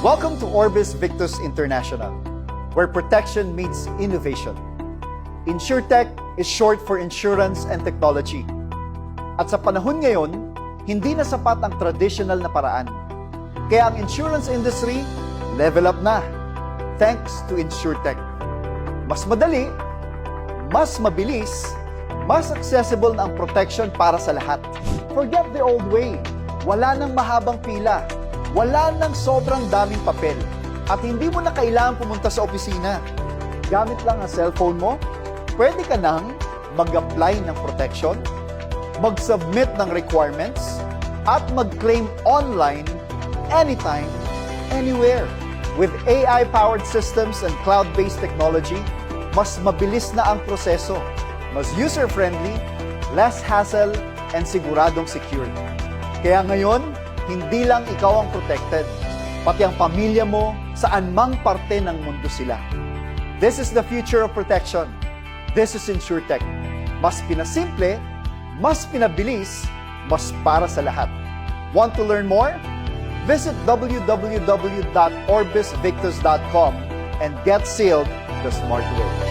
Welcome to Orbis Victus International, where protection meets innovation. InsurTech is short for insurance and technology. At sa panahon ngayon, hindi na sapat ang traditional na paraan. Kaya ang insurance industry, level up na, thanks to InsurTech. Mas madali, mas mabilis, mas accessible na ang protection para sa lahat. Forget the old way. Wala nang mahabang pila. Wala nang sobrang daming papel. At hindi mo na kailangan pumunta sa opisina. Gamit lang ang cellphone mo, pwede ka nang mag-apply ng protection, mag-submit ng requirements, at mag-claim online, anytime, anywhere. With AI-powered systems and cloud-based technology, mas mabilis na ang proseso, mas user-friendly, less hassle, and siguradong secured. Kaya ngayon, hindi lang ikaw ang protected, pati ang pamilya mo, saan mang parte ng mundo sila. This is the future of protection. This is InsurTech. Mas pinasimple, mas pinabilis, mas para sa lahat. Want to learn more? Visit www.orbisvictus.com and get sealed the smart way.